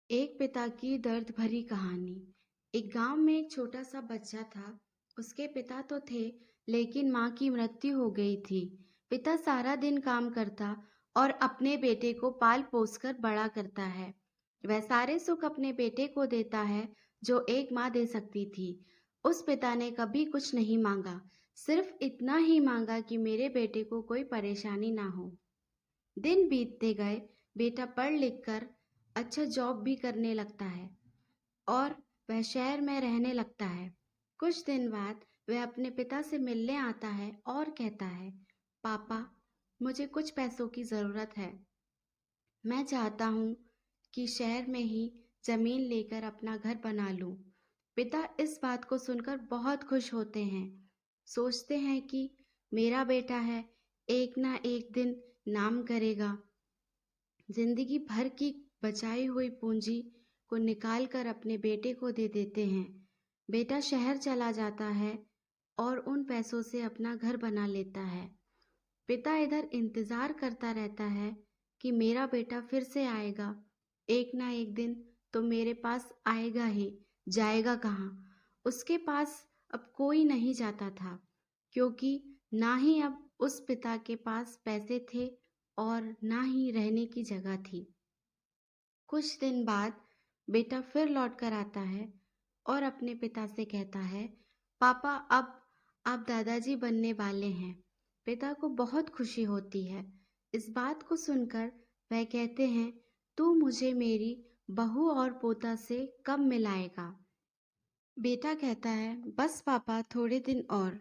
एक पिता की दर्द भरी कहानी। एक गांव में एक छोटा सा बच्चा था। उसके पिता तो थे, लेकिन माँ की मृत्यु हो गई थी। पिता सारा दिन काम करता और अपने बेटे को पाल पोस कर बड़ा करता है। वह सारे सुख अपने बेटे को देता है जो एक माँ दे सकती थी। उस पिता ने कभी कुछ नहीं मांगा, सिर्फ इतना ही मांगा कि मेरे बेटे को कोई परेशानी ना हो। दिन बीतते गए, बेटा पढ़ लिख कर अच्छा जॉब भी करने लगता है और वह शहर में रहने लगता है। कुछ दिन बाद वह अपने पिता से मिलने आता है और कहता है, पापा, मुझे कुछ पैसों की ज़रूरत है। मैं चाहता हूँ कि शहर में ही ज़मीन लेकर अपना घर बना लूँ। पिता इस बात को सुनकर बहुत खुश होते हैं। सोचते हैं कि मेरा बेटा है, एक ना एक दिन नाम करेगा। जिंदगी भर की बचाई हुई पूंजी को निकाल कर अपने बेटे को दे देते हैं। बेटा शहर चला जाता है और उन पैसों से अपना घर बना लेता है। पिता इधर इंतजार करता रहता है कि मेरा बेटा फिर से आएगा, एक ना एक दिन तो मेरे पास आएगा ही। जाएगा कहाँ? उसके पास अब कोई नहीं जाता था, क्योंकि ना ही अब उस पिता के पास पैसे थे और ना ही रहने की जगह थी। कुछ दिन बाद बेटा फिर लौट कर आता है और अपने पिता से कहता है, पापा, अब आप दादाजी बनने वाले हैं। पिता को बहुत खुशी होती है। इस बात को सुनकर वह कहते हैं, तू मुझे मेरी बहू और पोता से कब मिलाएगा? बेटा कहता है, बस पापा, थोड़े दिन और।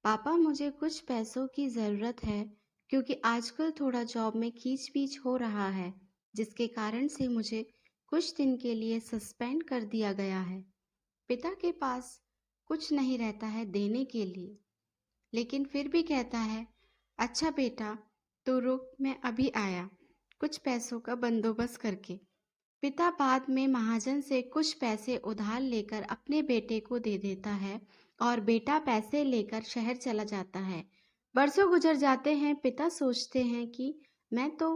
पापा, मुझे कुछ पैसों की ज़रूरत है, क्योंकि आजकल थोड़ा जॉब में खींच पीच हो रहा है, जिसके कारण से मुझे कुछ दिन के लिए सस्पेंड कर दिया गया है। पिता के पास कुछ नहीं रहता है देने के लिए, लेकिन फिर भी कहता है, अच्छा बेटा, तो रुक, मैं अभी आया, कुछ पैसों का बंदोबस्त करके। पिता बाद में महाजन से कुछ पैसे उधार लेकर अपने बेटे को दे देता है और बेटा पैसे लेकर शहर चला जाता है। बरसों गुजर जाते हैं। पिता सोचते हैं कि मैं तो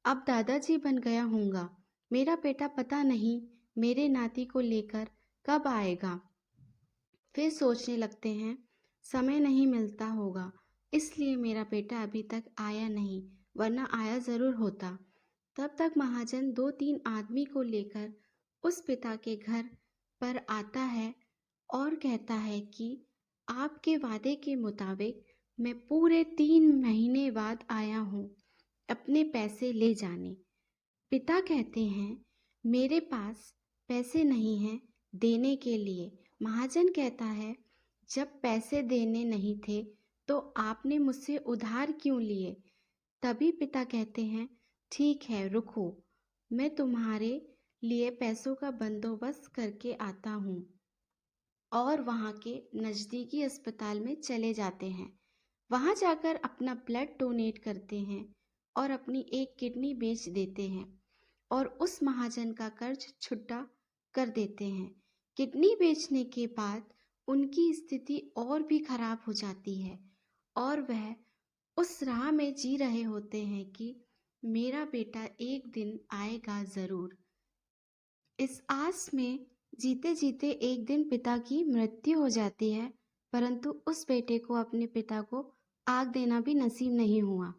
अब दादाजी बन गया हूँगा। मेरा बेटा पता नहीं मेरे नाती को लेकर कब आएगा। फिर सोचने लगते हैं, समय नहीं मिलता होगा, इसलिए मेरा बेटा अभी तक आया नहीं, वरना आया ज़रूर होता। तब तक महाजन दो तीन आदमी को लेकर उस पिता के घर पर आता है और कहता है कि आपके वादे के मुताबिक मैं पूरे 3 महीने बाद आया हूँ अपने पैसे ले जाने। पिता कहते हैं, मेरे पास पैसे नहीं हैं देने के लिए। महाजन कहता है, जब पैसे देने नहीं थे तो आपने मुझसे उधार क्यों लिए? तभी पिता कहते हैं, ठीक है, रुको, मैं तुम्हारे लिए पैसों का बंदोबस्त करके आता हूँ। और वहाँ के नज़दीकी अस्पताल में चले जाते हैं। वहाँ जाकर अपना ब्लड डोनेट करते हैं और अपनी एक किडनी बेच देते हैं और उस महाजन का कर्ज छुट्टा कर देते हैं। किडनी बेचने के बाद उनकी स्थिति और भी खराब हो जाती है और वह उस राह में जी रहे होते हैं कि मेरा बेटा एक दिन आएगा ज़रूर। इस आस में जीते जीते एक दिन पिता की मृत्यु हो जाती है, परंतु उस बेटे को अपने पिता को आग देना भी नसीब नहीं हुआ।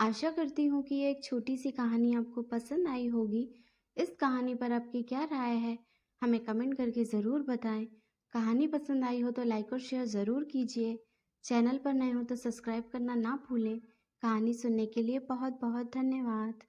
आशा करती हूँ कि ये एक छोटी सी कहानी आपको पसंद आई होगी। इस कहानी पर आपकी क्या राय है, हमें कमेंट करके ज़रूर बताएं। कहानी पसंद आई हो तो लाइक और शेयर ज़रूर कीजिए। चैनल पर नए हो तो सब्सक्राइब करना ना भूलें। कहानी सुनने के लिए बहुत बहुत धन्यवाद।